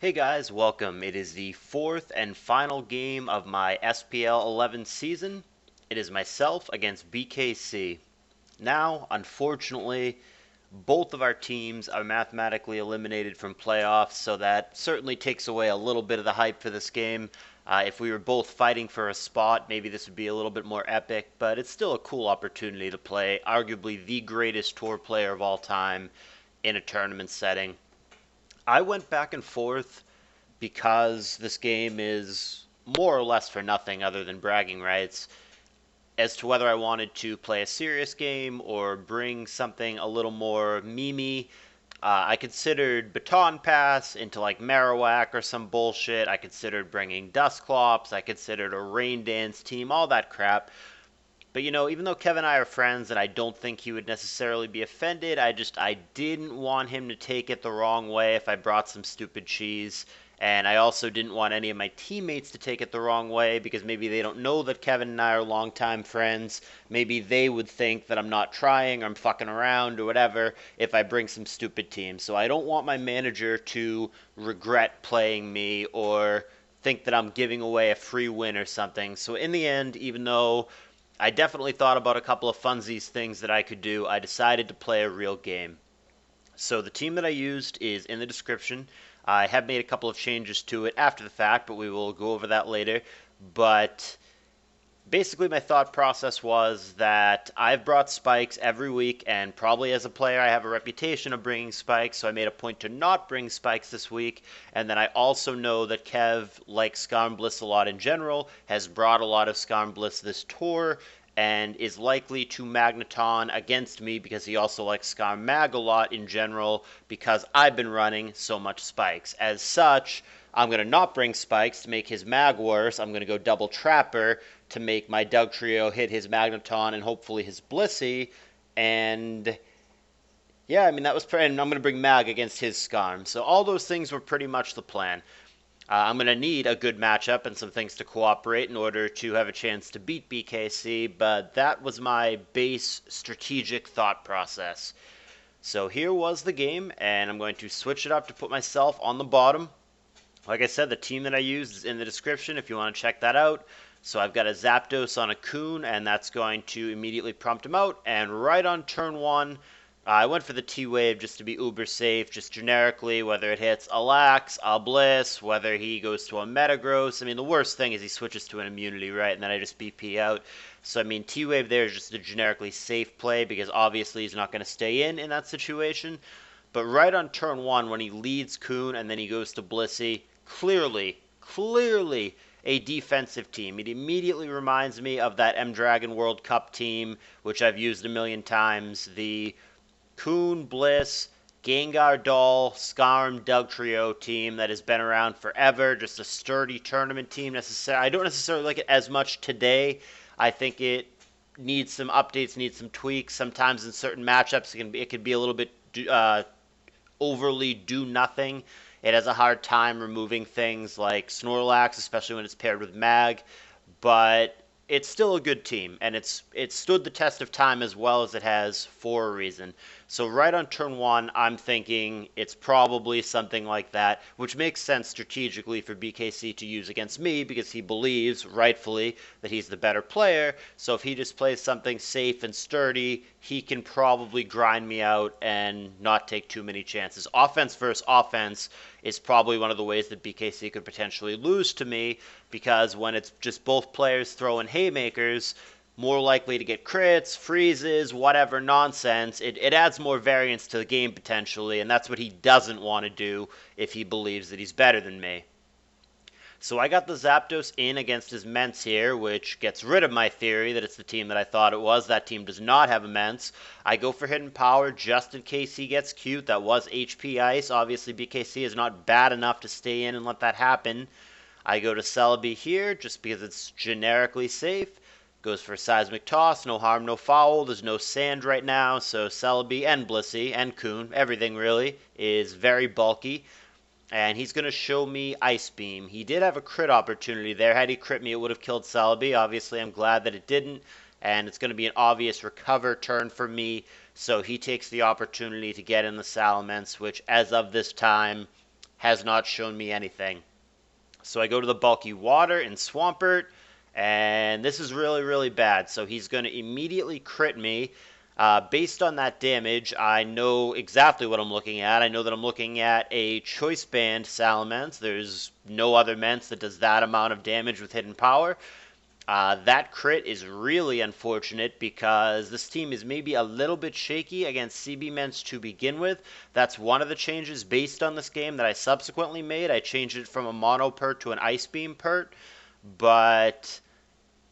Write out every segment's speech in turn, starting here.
Hey guys, welcome. It is the fourth and final game of my SPL 11 season. It is myself against BKC. Now, unfortunately, both of our teams are mathematically eliminated from playoffs, so that certainly takes away a little bit of the hype for this game. If we were both fighting for a spot, maybe this would be a little bit more epic, but it's still a cool opportunity to play arguably the greatest tour player of all time in a tournament setting. I went back and forth because this game is more or less for nothing other than bragging rights as to whether I wanted to play a serious game or bring something a little more memey. I considered Baton Pass into like Marowak or some bullshit. I considered bringing Dusclops. I considered a Rain Dance team, all that crap. But even though Kevin and I are friends and I don't think he would necessarily be offended, I didn't want him to take it the wrong way if I brought some stupid cheese. And I also didn't want any of my teammates to take it the wrong way because maybe they don't know that Kevin and I are longtime friends. Maybe they would think that I'm not trying or I'm fucking around or whatever if I bring some stupid teams. So I don't want my manager to regret playing me or think that I'm giving away a free win or something. So in the end, even though I definitely thought about a couple of funsies things that I could do, I decided to play a real game. So the team that I used is in the description. I have made a couple of changes to it after the fact, but we will go over that later. But basically my thought process was that I've brought spikes every week, and probably as a player I have a reputation of bringing spikes, so I made a point to not bring spikes this week. And then I also know that Kev likes Skarmbliss a lot in general, has brought a lot of Skarmbliss this tour, and is likely to Magneton against me because he also likes Skarmag a lot in general because I've been running so much spikes. As such, I'm going to not bring spikes to make his Mag worse. I'm going to go double Trapper to make my Dugtrio hit his Magneton and hopefully his Blissey. And yeah, I mean, that was and I'm going to bring Mag against his Skarm. So all those things were pretty much the plan. I'm going to need a good matchup and some things to cooperate in order to have a chance to beat BKC, but that was my base strategic thought process. So here was the game, and I'm going to switch it up to put myself on the bottom. Like I said, the team that I used is in the description if you want to check that out. So I've got a Zapdos on a Coon, and that's going to immediately prompt him out. And right on turn one, I went for the T-Wave just to be uber safe, just generically, whether it hits a Lax, a Bliss, whether he goes to a Metagross. I mean, the worst thing is he switches to an Immunity, right, and then I just BP out. So, I mean, T-Wave there is just a generically safe play because obviously he's not going to stay in that situation. But right on turn one, when he leads Coon and then he goes to Blissey, clearly a defensive team. It immediately reminds me of that M-Dragon World Cup team, which I've used a million times. The Coon, Bliss, Gengar, Doll, Skarm, Dugtrio team that has been around forever. Just a sturdy tournament team. I don't necessarily like it as much today. I think it needs some updates, needs some tweaks. Sometimes in certain matchups, it could be a little bit overly do nothing. It has a hard time removing things like Snorlax, especially when it's paired with Mag, but it's still a good team, and it's stood the test of time as well as it has for a reason. So right on turn one, I'm thinking it's probably something like that, which makes sense strategically for BKC to use against me because he believes, rightfully, that he's the better player. So if he just plays something safe and sturdy, he can probably grind me out and not take too many chances. Offense versus offense is probably one of the ways that BKC could potentially lose to me because when it's just both players throwing haymakers, more likely to get crits, freezes, whatever nonsense. It adds more variance to the game potentially, and that's what he doesn't want to do if he believes that he's better than me. So I got the Zapdos in against his Mence here, which gets rid of my theory that it's the team that I thought it was. That team does not have a Mence. I go for Hidden Power just in case he gets cute. That was HP Ice. Obviously, BKC is not bad enough to stay in and let that happen. I go to Celebi here just because it's generically safe. Goes for Seismic Toss, no harm, no foul. There's no sand right now, so Celebi and Blissey and Coon, everything really, is very bulky. And he's going to show me Ice Beam. He did have a crit opportunity there. Had he crit me, it would have killed Celebi. Obviously, I'm glad that it didn't. And it's going to be an obvious recover turn for me. So he takes the opportunity to get in the Salamence, which as of this time has not shown me anything. So I go to the bulky water in Swampert, and this is really, really bad. So he's going to immediately crit me. Based on that damage, I know exactly what I'm looking at. I know that I'm looking at a Choice Band Salamence. There's no other Mence that does that amount of damage with Hidden Power. That crit is really unfortunate because this team is maybe a little bit shaky against CB Mence to begin with. That's one of the changes based on this game that I subsequently made. I changed it from a Mono Pert to an Ice Beam Pert. But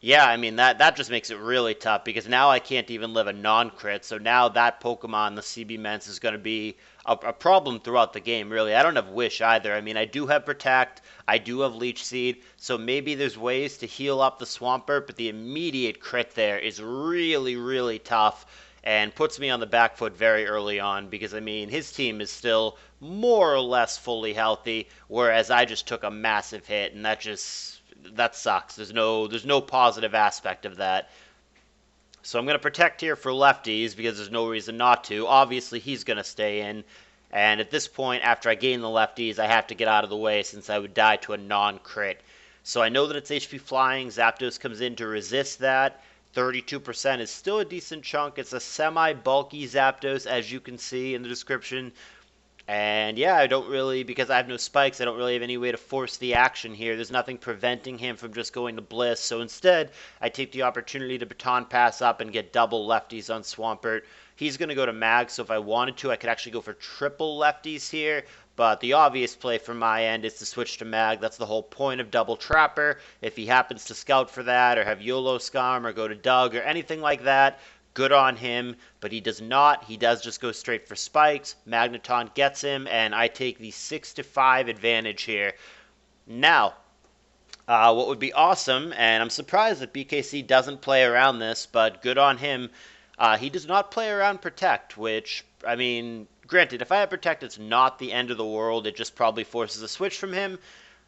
yeah, I mean, that just makes it really tough because now I can't even live a non-crit. So now that Pokemon, the CB Mence, is going to be a problem throughout the game, really. I don't have Wish either. I mean, I do have Protect. I do have Leech Seed. So maybe there's ways to heal up the Swampert, but the immediate crit there is really, really tough and puts me on the back foot very early on because, I mean, his team is still more or less fully healthy, whereas I just took a massive hit, and that sucks. There's no positive aspect of that. So I'm going to protect here for lefties because there's no reason not to. Obviously, he's going to stay in. And at this point, after I gain the lefties, I have to get out of the way since I would die to a non-crit. So I know that it's HP Flying. Zapdos comes in to resist that. 32% is still a decent chunk. It's a semi-bulky Zapdos, as you can see in the description. And yeah, I don't really, because I have no spikes, I don't really have any way to force the action here. There's nothing preventing him from just going to Bliss. So instead, I take the opportunity to Baton Pass up and get double lefties on Swampert. He's going to go to Mag, so if I wanted to, I could actually go for triple lefties here. But the obvious play from my end is to switch to Mag. That's the whole point of Double Trapper. If he happens to scout for that, or have YOLO Scum, or go to Doug, or anything like that, good on him, but he does not. He does just go straight for spikes. Magneton gets him, and I take the 6-5 advantage here. Now, what would be awesome, and I'm surprised that BKC doesn't play around this, but good on him. He does not play around Protect, which, I mean, granted, if I have Protect, it's not the end of the world. It just probably forces a switch from him.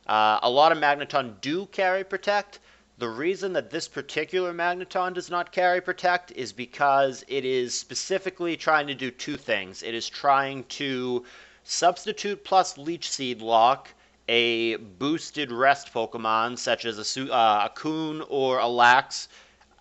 A lot of Magneton do carry Protect. The reason that this particular Magneton does not carry Protect is because it is specifically trying to do two things. It is trying to substitute plus Leech Seed lock a boosted rest Pokemon such as a Coon or a Lax.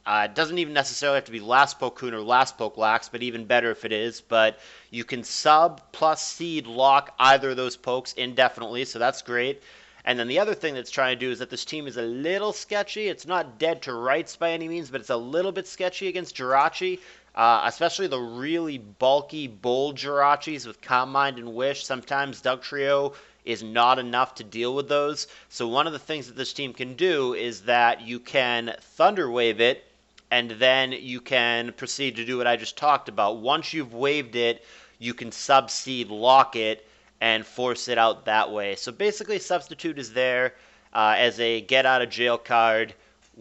It doesn't even necessarily have to be Last Pocoon or Last Lax, but even better if it is. But you can sub plus Seed lock either of those pokes indefinitely, so that's great. And then the other thing that's trying to do is that this team is a little sketchy. It's not dead to rights by any means, but it's a little bit sketchy against Jirachi, especially the really bulky, bold Jirachis with Calm Mind and Wish. Sometimes Dugtrio is not enough to deal with those. So one of the things that this team can do is that you can Thunder Wave it, and then you can proceed to do what I just talked about. Once you've waved it, you can Sub-Seed lock it, and force it out that way. So basically, Substitute is there as a get-out-of-jail card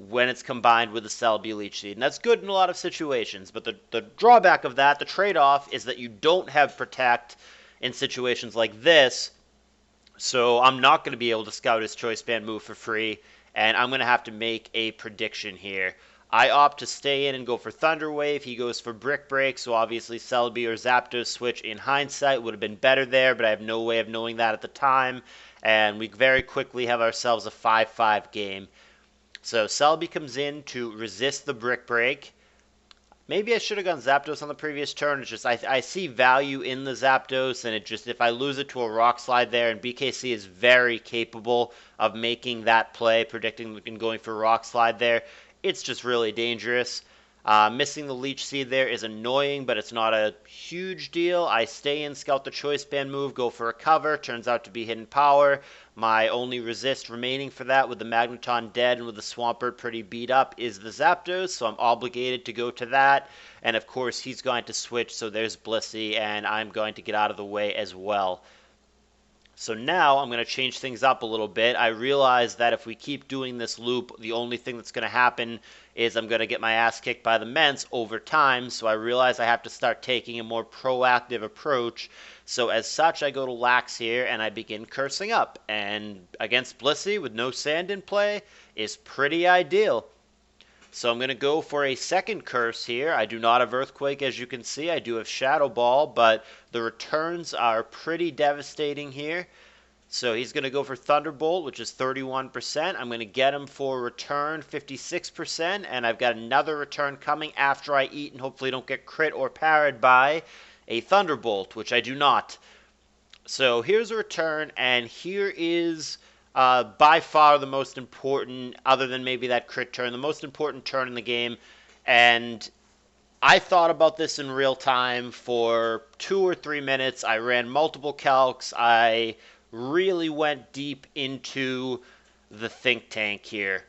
when it's combined with the Celebi Leech Seed. And that's good in a lot of situations, but the drawback of that, the trade-off, is that you don't have Protect in situations like this, so I'm not going to be able to scout his Choice Band move for free, and I'm going to have to make a prediction here. I opt to stay in and go for Thunder Wave. He goes for Brick Break, so obviously Celebi or Zapdos switch in hindsight would have been better there, but I have no way of knowing that at the time. And we very quickly have ourselves a 5-5 game. So Celebi comes in to resist the Brick Break. Maybe I should have gone Zapdos on the previous turn. It's just I see value in the Zapdos, and it just, if I lose it to a Rock Slide there, and BKC is very capable of making that play, predicting and going for Rock Slide there, it's just really dangerous. Missing the Leech Seed there is annoying, but it's not a huge deal. I stay in, scout the Choice Band move, go for a cover. Turns out to be Hidden Power. My only resist remaining for that, with the Magneton dead and with the Swampert pretty beat up, is the Zapdos, so I'm obligated to go to that. And of course, he's going to switch, so there's Blissey, and I'm going to get out of the way as well. So now I'm going to change things up a little bit. I realize that if we keep doing this loop, the only thing that's going to happen is I'm going to get my ass kicked by the Mence over time. So I realize I have to start taking a more proactive approach. So as such, I go to Lax here and I begin cursing up. And against Blissey with no sand in play is pretty ideal. So I'm going to go for a second curse here. I do not have Earthquake, as you can see. I do have Shadow Ball, but the returns are pretty devastating here. So he's going to go for Thunderbolt, which is 31%. I'm going to get him for return 56%, and I've got another return coming after I eat and hopefully don't get crit or parried by a Thunderbolt, which I do not. So here's a return, and here is by far the most important, other than maybe that crit turn, the most important turn in the game. And I thought about this in real time for 2 or 3 minutes. I ran multiple calcs. I really went deep into the think tank here.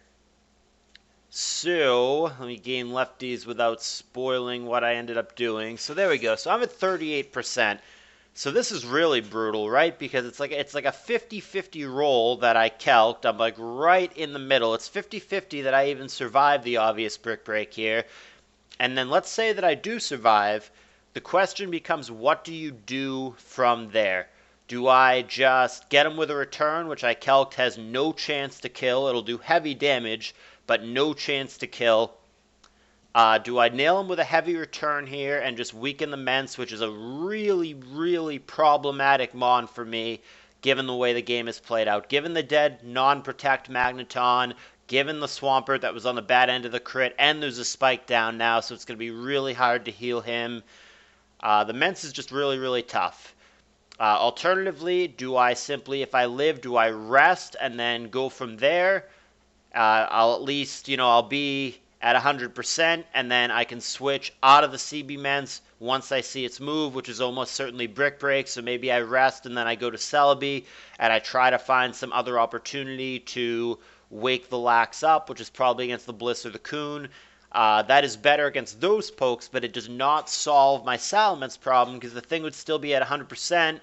So, let me gain lefties without spoiling what I ended up doing. So there we go. So I'm at 38%. So this is really brutal, right? Because it's like a 50-50 roll that I calced. I'm like right in the middle. It's 50-50 that I even survive the obvious brick break here. And then let's say that I do survive. The question becomes, what do you do from there? Do I just get him with a return, which I calced has no chance to kill? It'll do heavy damage, but no chance to kill. Do I nail him with a heavy return here and just weaken the Mence, which is a really, really problematic mon for me, given the way the game is played out. Given the dead non-protect Magneton, given the Swampert that was on the bad end of the crit, and there's a spike down now, so it's going to be really hard to heal him. The Mence is just really, really tough. Alternatively, do I simply, if I live, do I rest and then go from there? I'll at least, I'll be at 100%, and then I can switch out of the CB Mence once I see its move, which is almost certainly Brick Break, so maybe I rest and then I go to Celebi, and I try to find some other opportunity to wake the Lax up, which is probably against the Bliss or the Coon. That is better against those pokes, but it does not solve my Salamence problem, because the thing would still be at 100%,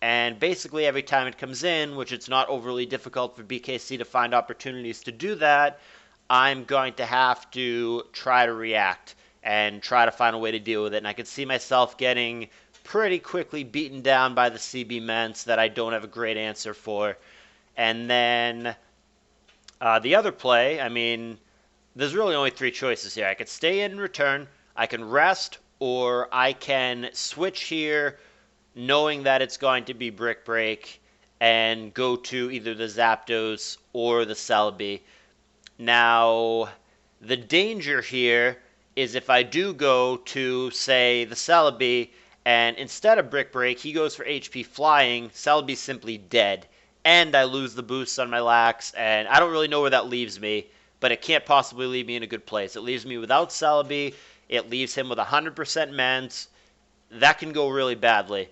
and basically every time it comes in, which it's not overly difficult for BKC to find opportunities to do that, I'm going to have to try to react and try to find a way to deal with it. And I could see myself getting pretty quickly beaten down by the CB Mence that I don't have a great answer for. And then the other play, I mean, there's really only 3 choices here. I could stay in and return, I can rest, or I can switch here knowing that it's going to be Brick Break and go to either the Zapdos or the Celebi. Now, the danger here is if I do go to, say, the Celebi, and instead of Brick Break, he goes for HP Flying, Celebi's simply dead. And I lose the boost on my Lax, and I don't really know where that leaves me, but it can't possibly leave me in a good place. It leaves me without Celebi, it leaves him with 100% Mence. That can go really badly.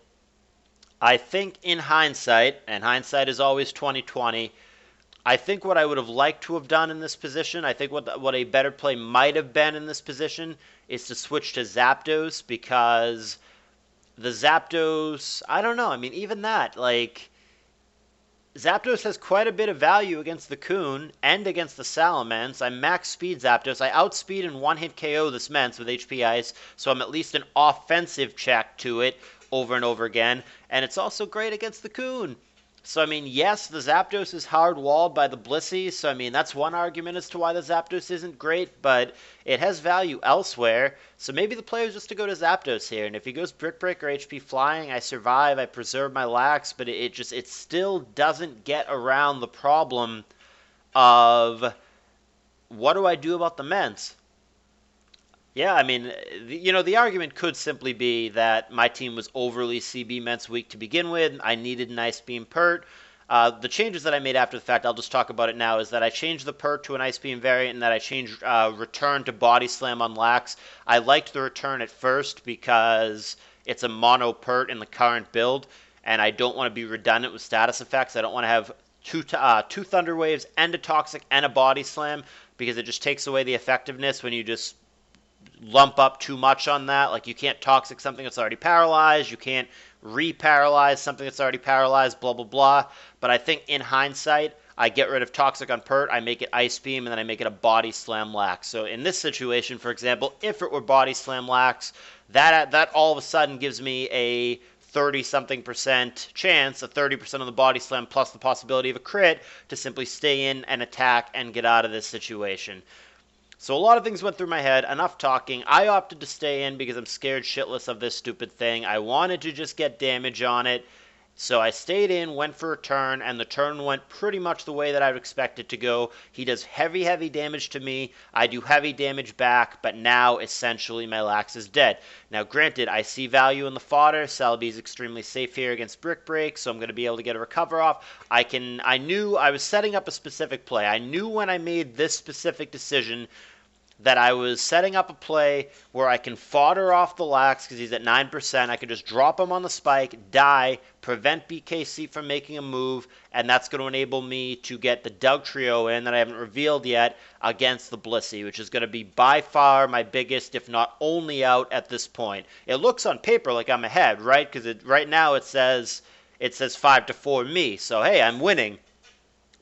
I think in hindsight, and hindsight is always 20/20, I think what I would have liked to have done in this position, I think what a better play might have been in this position, is to switch to Zapdos, because the Zapdos, I don't know, I mean, even that, like, Zapdos has quite a bit of value against the Coon and against the Salamence. I max speed Zapdos. I outspeed and one-hit KO this Mence with HP Ice, so I'm at least an offensive check to it over and over again, and it's also great against the Coon. So, I mean, yes, the Zapdos is hard-walled by the Blissies, so, I mean, that's one argument as to why the Zapdos isn't great, but it has value elsewhere, so maybe the play is just to go to Zapdos here, and if he goes Brick Break or HP Flying, I survive, I preserve my Lax, but it still doesn't get around the problem of what do I do about the Mence? Yeah, I mean, the argument could simply be that my team was overly CB Mence weak to begin with. I needed an Ice Beam Pert. The changes that I made after the fact, I'll just talk about it now, is that I changed the Pert to an Ice Beam variant and that I changed Return to Body Slam on Lax. I liked the Return at first because it's a mono Pert in the current build, and I don't want to be redundant with status effects. I don't want to have two Thunder Waves and a Toxic and a Body Slam, because it just takes away the effectiveness when you just lump up too much on that. Like, you can't Toxic something that's already paralyzed, you can't re-paralyze something that's already paralyzed, blah, blah, blah. But I think in hindsight, I get rid of Toxic on Pert, I make it Ice Beam, and then I make it a Body Slam Lax. So in this situation, for example, if it were Body Slam Lax, that all of a sudden gives me a 30-something% chance, a 30% of the Body Slam plus the possibility of a crit, to simply stay in and attack and get out of this situation. So a lot of things went through my head, enough talking. I opted to stay in because I'm scared shitless of this stupid thing. I wanted to just get damage on it, So I stayed in, went for a turn, and the turn went pretty much the way that I would expect it to go. He does heavy, heavy damage to me. I do heavy damage back, but now essentially my Lax is dead. Now, granted, I see value in the fodder. Celebi is extremely safe here against Brick Break, so I'm going to be able to get a recover off. I knew I was setting up a specific play. I knew when I made this specific decision that I was setting up a play where I can fodder off the Lax because he's at 9%. I can just drop him on the spike, die, prevent BKC from making a move, and that's going to enable me to get the Dugtrio in that I haven't revealed yet against the Blissey, which is going to be by far my biggest, if not only, out at this point. It looks on paper like I'm ahead, right? Because right now it says 5-4 me, so hey, I'm winning,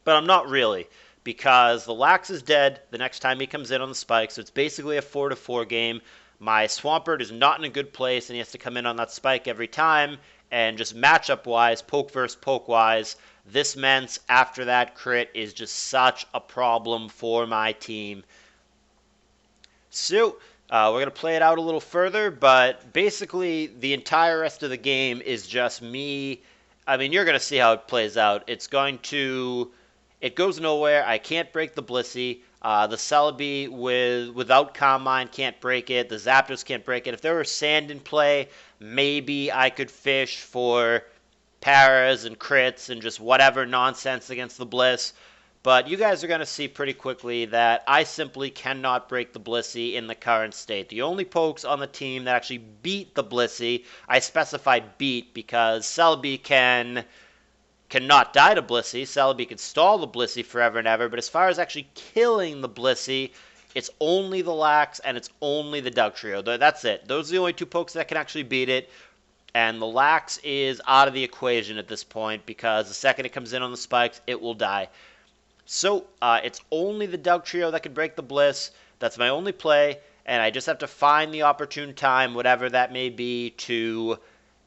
but I'm not really, because the Lax is dead the next time he comes in on the spike, so it's basically a 4-4 game. My Swampert is not in a good place, and he has to come in on that spike every time, and just matchup-wise, poke versus poke-wise, this Mence after that crit is just such a problem for my team. So, we're going to play it out a little further, but basically the entire rest of the game is just me. I mean, you're going to see how it plays out. It goes nowhere. I can't break the Blissey. The Celebi without Calm Mind can't break it. The Zapdos can't break it. If there were sand in play, maybe I could fish for paras and crits and just whatever nonsense against the Bliss. But you guys are going to see pretty quickly that I simply cannot break the Blissey in the current state. The only pokes on the team that actually beat the Blissey, I specify beat because Celebi cannot die to Blissey. Celebi can stall the Blissey forever and ever, but as far as actually killing the Blissey, it's only the Lax and it's only the Dugtrio. That's it. Those are the only two pokes that can actually beat it, and the Lax is out of the equation at this point because the second it comes in on the spikes, it will die. So it's only the Dugtrio that can break the Bliss. That's my only play, and I just have to find the opportune time, whatever that may be, to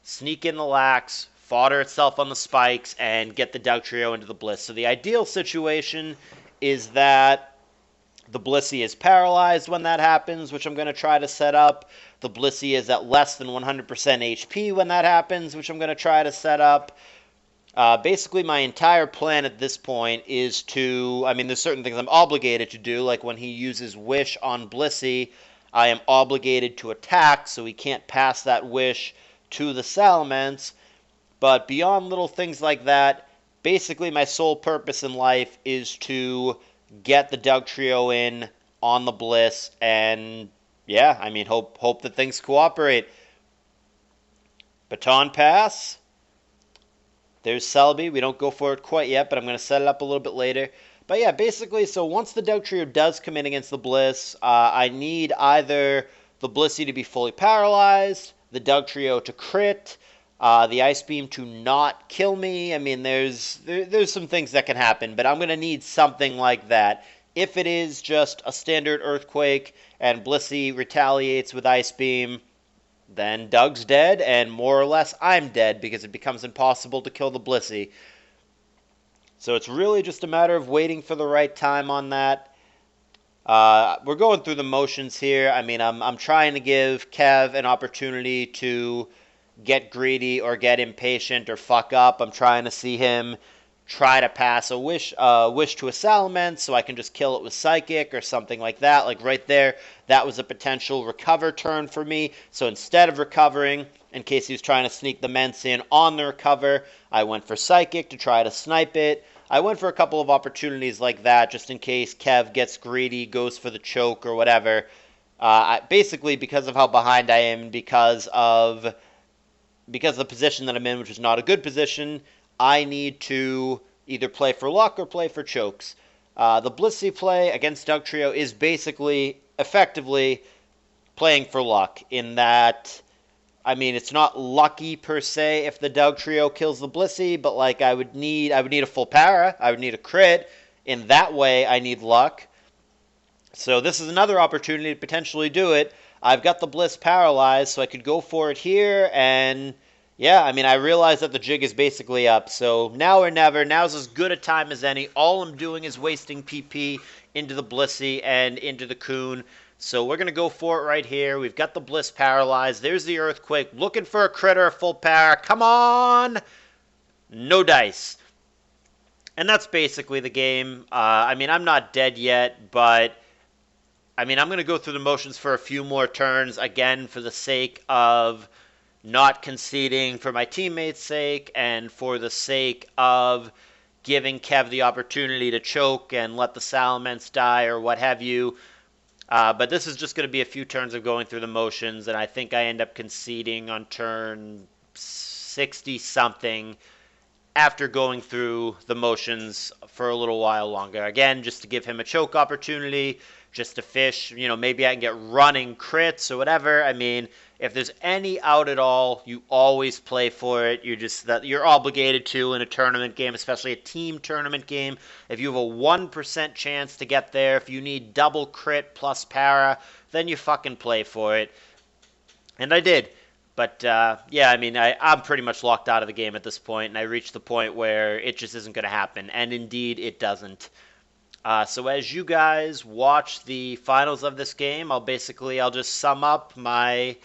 sneak in the Lax, fodder itself on the spikes, and get the Dugtrio into the Bliss. So the ideal situation is that the Blissey is paralyzed when that happens, which I'm going to try to set up. The Blissey is at less than 100% HP when that happens, which I'm going to try to set up. Basically, my entire plan at this point is there's certain things I'm obligated to do, like when he uses Wish on Blissey, I am obligated to attack, so he can't pass that Wish to the Salamence. But beyond little things like that, basically my sole purpose in life is to get the Dugtrio in on the Bliss, and yeah, I mean, hope that things cooperate. Baton Pass. There's Celebi. We don't go for it quite yet, but I'm going to set it up a little bit later. But yeah, basically, so once the Dugtrio does come in against the Bliss, I need either the Blissey to be fully paralyzed, the Dugtrio to crit, the Ice Beam to not kill me. I mean, there's some things that can happen, but I'm going to need something like that. If it is just a standard Earthquake and Blissey retaliates with Ice Beam, then Doug's dead, and more or less I'm dead because it becomes impossible to kill the Blissey. So it's really just a matter of waiting for the right time on that. We're going through the motions here. I mean, I'm trying to give Kev an opportunity to get greedy or get impatient or fuck up. I'm trying to see him try to pass a wish to a Salamence so I can just kill it with Psychic or something like that. Like right there, that was a potential recover turn for me. So instead of recovering, in case he was trying to sneak the Mence in on the recover, I went for Psychic to try to snipe it. I went for a couple of opportunities like that just in case Kev gets greedy, goes for the choke or whatever. Basically, because of how behind I am, because of the position that I'm in, which is not a good position, I need to either play for luck or play for chokes. The Blissey play against Dugtrio is basically, effectively, playing for luck in that, I mean, it's not lucky per se if the Dugtrio kills the Blissey, but like I would need a full para, I would need a crit. In that way, I need luck. So this is another opportunity to potentially do it. I've got the Bliss paralyzed, so I could go for it here, and yeah, I mean, I realize that the jig is basically up, so now or never, now's as good a time as any. All I'm doing is wasting PP into the Blissey and into the Coon, so we're going to go for it right here. We've got the Bliss paralyzed. There's the Earthquake, looking for a crit or a full para. Come on! no dice. And that's basically the game. I mean, I'm not dead yet, but I mean, I'm going to go through the motions for a few more turns, again, for the sake of not conceding, for my teammates' sake, and for the sake of giving Kev the opportunity to choke and let the Salamence die or what have you. But this is just going to be a few turns of going through the motions, and I think I end up conceding on turn 60-something after going through the motions for a little while longer. Again, just to give him a choke opportunity, just to fish, maybe I can get running crits or whatever. I mean, if there's any out at all, you always play for it. You're obligated to in a tournament game, especially a team tournament game. If you have a 1% chance to get there, if you need double crit plus para, then you fucking play for it. And I did. But, yeah, I mean, I'm pretty much locked out of the game at this point, and I reached the point where it just isn't going to happen. And indeed, it doesn't. So as you guys watch the finals of this game, I'll just sum up my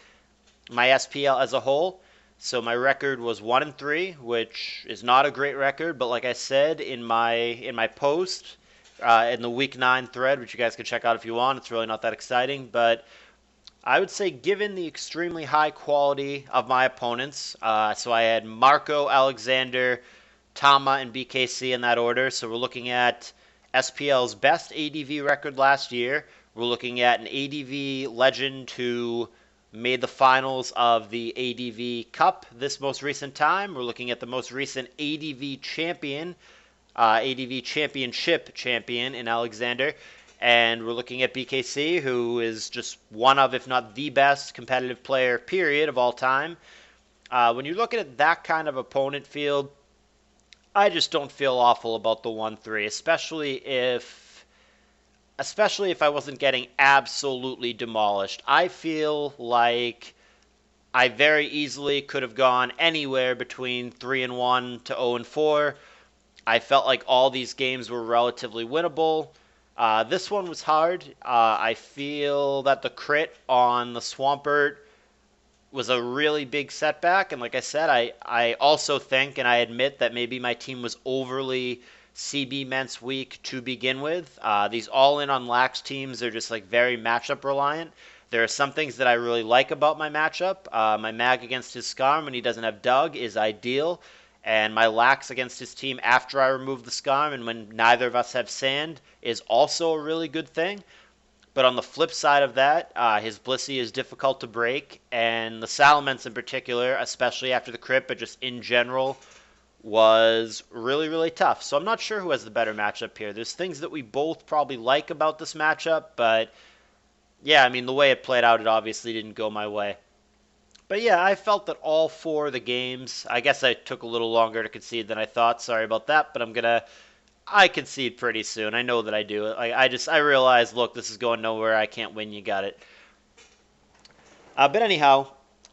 SPL as a whole. So my record was 1-3, which is not a great record, but like I said in my post, in the Week 9 thread, which you guys can check out if you want, it's really not that exciting, but I would say given the extremely high quality of my opponents, so I had Marco, Alexander, Tama, and BKC in that order. So we're looking at SPL's best ADV record last year. We're looking at an ADV legend who made the finals of the ADV Cup this most recent time. We're looking at the most recent ADV champion, ADV Championship champion in Alexander. And we're looking at BKC, who is just one of, if not the best competitive player, period, of all time. When you're looking at that kind of opponent field, I just don't feel awful about the 1-3, especially if I wasn't getting absolutely demolished. I feel like I very easily could have gone anywhere between 3-1 to 0-4. I felt like all these games were relatively winnable. This one was hard. I feel that the crit on the Swampert was a really big setback. And like I said, I also think, and I admit, that maybe my team was overly CB Ments weak to begin with. These all-in on lax teams are just like very matchup reliant. There are some things that I really like about my matchup. My Mag against his Skarm when he doesn't have Dug is ideal. And my Lax against his team after I remove the Skarm and when neither of us have Sand is also a really good thing. But on the flip side of that, his Blissey is difficult to break, and the Salamence in particular, especially after the crit, but just in general, was really, really tough. So I'm not sure who has the better matchup here. There's things that we both probably like about this matchup, but yeah, I mean, the way it played out, it obviously didn't go my way. But yeah, I felt that all four of the games, I guess I took a little longer to concede than I thought. Sorry about that, but I concede pretty soon. I know that I do. I realized, look, this is going nowhere. I can't win. You got it. But anyhow,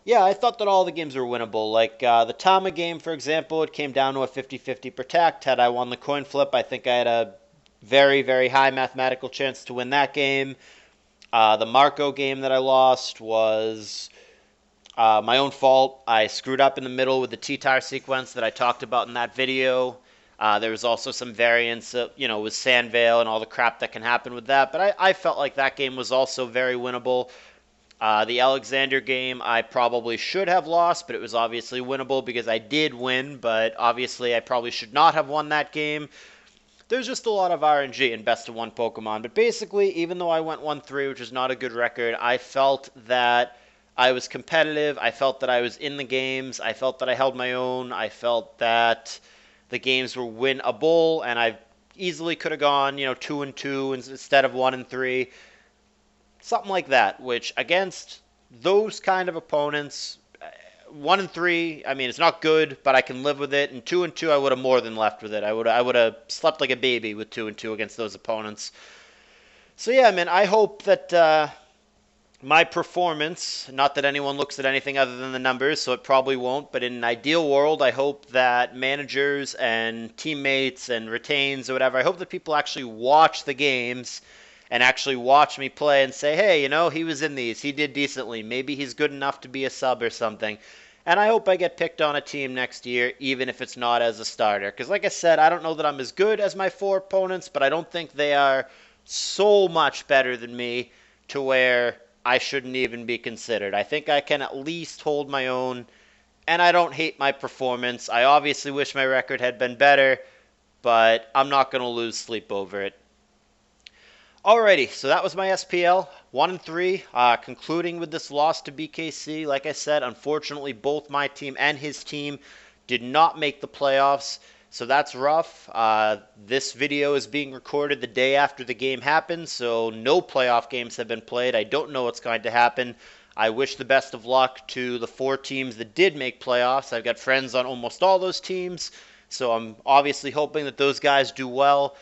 yeah, I thought that all the games were winnable. Like the Tama game, for example, it came down to a 50-50 protect. Had I won the coin flip, I think I had a very, very high mathematical chance to win that game. The Marco game that I lost was my own fault. I screwed up in the middle with the T-Tire sequence that I talked about in that video. There was also some variance, with Sandvale and all the crap that can happen with that. But I felt like that game was also very winnable. The Alexander game, I probably should have lost, but it was obviously winnable because I did win. But obviously, I probably should not have won that game. There's just a lot of RNG in best of one Pokemon. But basically, even though I went 1-3, which is not a good record, I felt that I was competitive. I felt that I was in the games. I felt that I held my own. I felt that the games were winnable, and I easily could have gone, 2-2 instead of 1-3. Something like that, which against those kind of opponents, 1-3, I mean, it's not good, but I can live with it. And 2-2, I would have more than left with it. I would have slept like a baby with 2-2 against those opponents. So yeah, man, I hope that my performance, not that anyone looks at anything other than the numbers, so it probably won't, but in an ideal world, I hope that managers and teammates and retains or whatever, I hope that people actually watch the games and actually watch me play and say, hey, he was in these, he did decently, maybe he's good enough to be a sub or something. And I hope I get picked on a team next year, even if it's not as a starter. Because like I said, I don't know that I'm as good as my 4 opponents, but I don't think they are so much better than me to where I shouldn't even be considered. I think I can at least hold my own, and I don't hate my performance. I obviously wish my record had been better, but I'm not going to lose sleep over it. Alrighty, so that was my SPL 1-3, concluding with this loss to BKC. Like I said, unfortunately, both my team and his team did not make the playoffs, so that's rough. This video is being recorded the day after the game happened, so no playoff games have been played. I don't know what's going to happen. I wish the best of luck to the 4 teams that did make playoffs. I've got friends on almost all those teams, so I'm obviously hoping that those guys do well.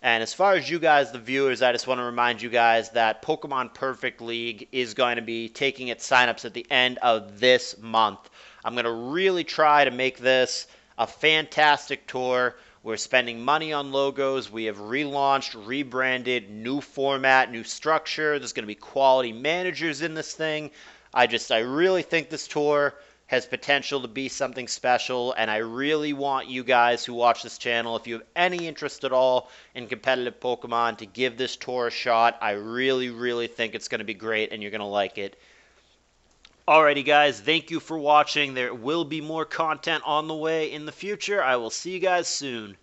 And as far as you guys, the viewers, I just want to remind you guys that Pokemon Perfect League is going to be taking its signups at the end of this month. I'm going to really try to make this a fantastic tour. We're spending money on logos. We have relaunched, rebranded, new format, new structure. There's going to be quality managers in this thing. I really think this tour has potential to be something special, and I really want you guys who watch this channel, if you have any interest at all in competitive Pokemon, to give this tour a shot. I really, really think it's going to be great, and you're going to like it. Alrighty, guys, thank you for watching. There will be more content on the way in the future. I will see you guys soon.